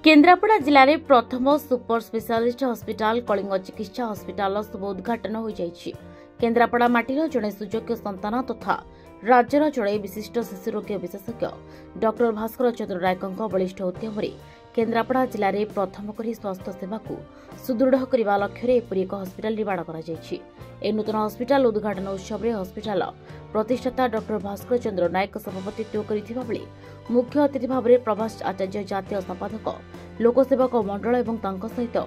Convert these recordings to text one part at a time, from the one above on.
केन्द्रापड़ा जिले में प्रथम सुपर स्पेशलिस्ट हॉस्पिटल कलिंग चिकित्सा हॉस्पिटल शुभ उद्घाटन हो जाइछि। केन्द्रापड़ा माटीर जड़े सुयोग्य संतान तथा राज्यर जड़े विशिष्ट शिशु रोग विशेषज्ञ डॉक्टर भास्कर चंद्र नायकों बलिष्ठ उद्यम केन्द्रापड़ा जिले में प्रथम करी स्वास्थ्य सेवा को सुदृढ़ करने लक्ष्य एपरी एक हॉस्पिटल निर्माण कर नूतन हॉस्पिटल उद्घाटन उत्सव में हॉस्पिटल प्रतिष्ठाता डॉक्टर भास्कर चंद्र नायक सभापतित्व करथिबा बेले मुख्य अतिथि भाव में प्रभास आचार्य जातीय संपादक लोकसेवक मंडल और तांको सहित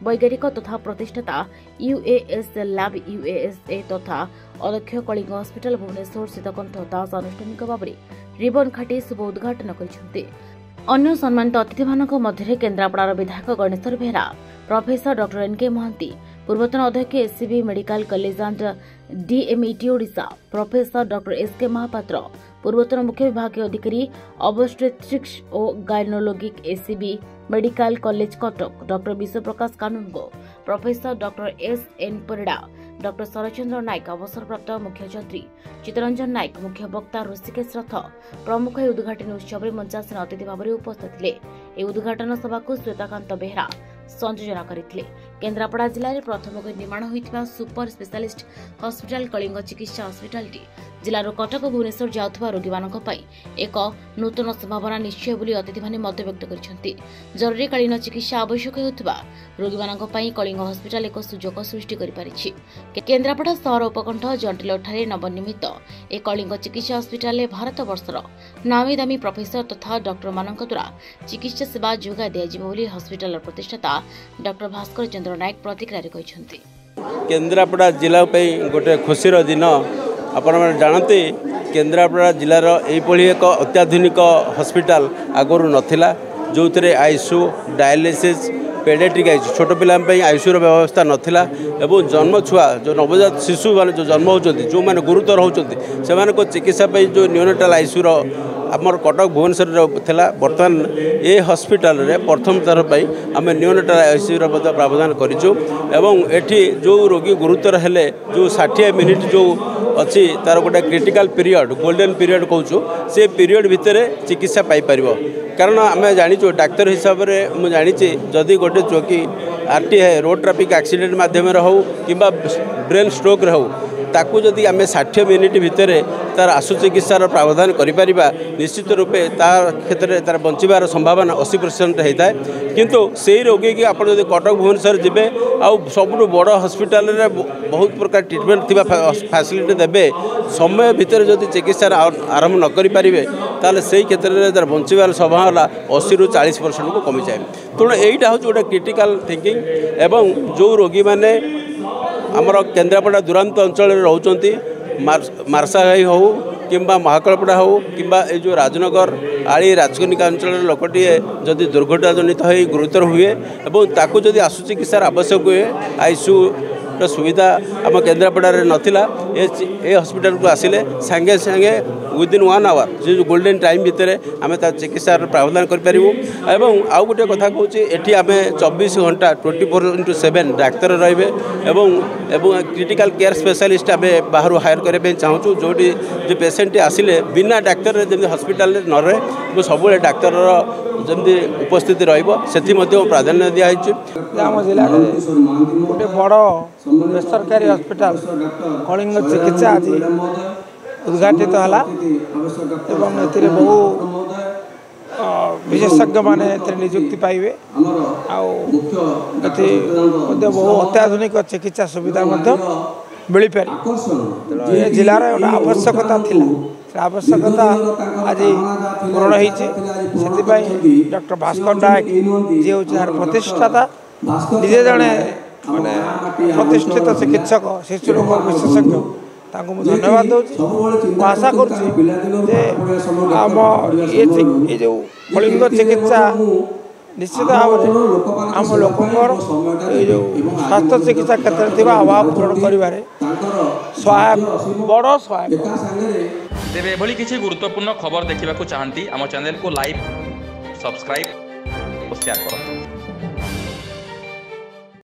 वैज्ञानिक तथा प्रतिष्ठाता यूएएस लैब यूएसए तथा अध्यक्ष कलिंग हॉस्पिटल भुवनेश्वर शीतकंठ दास आनुष्ठानिक भाव में रिबन काटी शुभ उद्घाटन करछन्ते। अन्य सम्मानित अतिथि मध्य केन्द्रापड़ार विधायक Ganeshwar Behera, professor doctor NK Mohanty, पूर्वतन अध्यक्ष SCB medical college and DMET Odisha professor doctor SK Mahapatra, पूर्वतन मुख्य विभागीय अधिकारी ऑब्स्टेट्रिक्स और gynaecologic SCB medical college Cuttack doctor Biswaprakash Kanungo, professor doctor SN Parida, doctor Sharachandra Nayak, अवसरप्राप्त मुख्य छत्री चित्तरंजन नायक, मुख्य वक्ता ऋषिकेश रथ प्रमुख उद्घाटन उत्सव में मंचासीन अतिथि भाव में उपस्थित थे। उद्घाटन सभा को श्वेताकांत बेहरा संयोजना करथिले। केन्द्रापड़ा जिले में प्रथम निर्माण होइथिबा सुपर स्पेशलिस्ट हॉस्पिटल कलिंग चिकित्सा हॉस्पिटल जिलार कटक भुवनेश्वर जाउथबा रोगीमानक पई एक नूतन संभावना निश्चय बोली अतिथि माने मत व्यक्त करछन्ति। जरूरीकालीन चिकित्सा आवश्यक हेउथबा रोगीमानक पई कलिंग हॉस्पिटल एक सुजोग सृष्टि करि पारिछि। केन्द्रापड़ा सहर उपकंठ जंटिल ठारे नवनिर्मित ए कलिंग चिकित्सा हॉस्पिटल भारत वर्षर नामी दामी प्रोफेसर तथा डॉक्टर मानक द्वारा चिकित्सा सेवा जोगा दियाजिबो बोली हॉस्पिटल प्रतिष्ठाता डॉक्टर भास्कर चंद्र नायक प्रतिक्रिया कहिसन्ति। केन्द्रापड़ा जिला गोटे खुशीर दिन आपण जानते केन्द्रापड़ा जिलार यही एक अत्याधुनिक हॉस्पिटल आगुरी नथिला जो आईसीयू डायलिसिस पेडियाट्रिक आईसीयू छोट पिलांई आईसीयू व्यवस्था नथिला एवं जन्म छुआ जो नवजात शिशु माने जो जन्म होचंती जो माने गुरुतर होचंती सेमान को चिकित्सा पे जो न्यूनेटाल आईसीयू आमर कटक भुवनेश्वर थिला बर्तमान ये हॉस्पिटल रे प्रथम थर पर आम न्यूनेटाल आईसीयू प्रावधान करिछु एवं एठी जो रोगी गुरुतर हेले जो 60 मिनिट जो अच्छी तार गोटे क्रिटिकल पीरियड गोल्डन पीरियड कहूँ से पीरियड भितर चिकित्सा पाई परिबो। कारण आम जाचु डाक्तर हिसाब से मुझे जानी जदि गोटे चौकी आरटीआई रोड ट्राफिक एक्सीडेंट मध्यम हो कि ब्रेन स्ट्रोक हो ताकू जदि आम 60 मिनिट भितर तार आशु चिकित्सार प्रावधान करिपरिबा निश्चित रूपे तार क्षेत्र में तार बंचार संभावना 80% होता है। किंतु से रोगी की आप कटक भुवनेश्वर जीवे आउ सबुठ बड़ हॉस्पिटल रे बहुत प्रकार ट्रिटमेंट थी फैसिलिटी देवे समय भितर जदि चिकित्सा आरंभ न करें ताल से क्षेत्र में तार बंचार संभावना 80 ରୁ 40% को कमी जाए। तेणु यहीटा हूँ गोटे क्रिटिकल थिंकिंग एवं जो रोगी मैंने आमर केन्द्रापड़ा दूरांत अंचल रोचंती मार्साघाई हो कि महाकालपड़ा हो कि जो राजनगर आली राजकनिका अंचल लोकटे जदि दुर्घटना जनित हो गुरुतर हुए और ताकू जदि आशु चिकित्सार आवश्यक हुए आईसीयू सुविधा आम केन्द्रापड़ा नथिला ए हॉस्पिटल को आसिले सांगे सांगे विदिन 1 आवर जो गोल्डन टाइम भितर आम चिकित्सा प्रावधान करूँ। आउ गोटे कथा कहूँ ये आम 24 घंटा 24/7 डाक्तर रे क्रिटिकल केयर स्पेशलिस्ट आम बाहर हायर करने चाहूँ जो पेसेंट आसिले बिना डाक्तर जमी हॉस्पिटल न रहे सब डाक्तर जमी उपस्थिति रही प्राधान्य दिखाई। आम जिले गोटे बड़ बेसरकारी हॉस्पिटल कलिंग चिकित्सा आज उद्घाटित है एवं ए बहु विशेषज्ञ माने नियुक्ति पाइबे बहु अत्याधुनिक चिकित्सा सुविधा मिल पारे। तेणु ये जिलार गोटे आवश्यकता थिला आवश्यकता आज पूरण होती डॉक्टर भास्कर नायक जी हूँ यार प्रतिष्ठाता निजे जड़े माने प्रतिष्ठित चिकित्सक शिशु रोग विशेषज्ञ धन्यवाद दूँ। आशा करम ये जो कलिंग चिकित्सा निश्चित भाव में आम लोकंर जो स्वास्थ्य चिकित्सा क्षेत्र में अभाव पूरण कर सहायक बड़ सहायक। तेरे एभली किसी गुरुत्वपूर्ण खबर देखा चाहती आम चैनल को लाइक सब्सक्राइब और शेयर करो।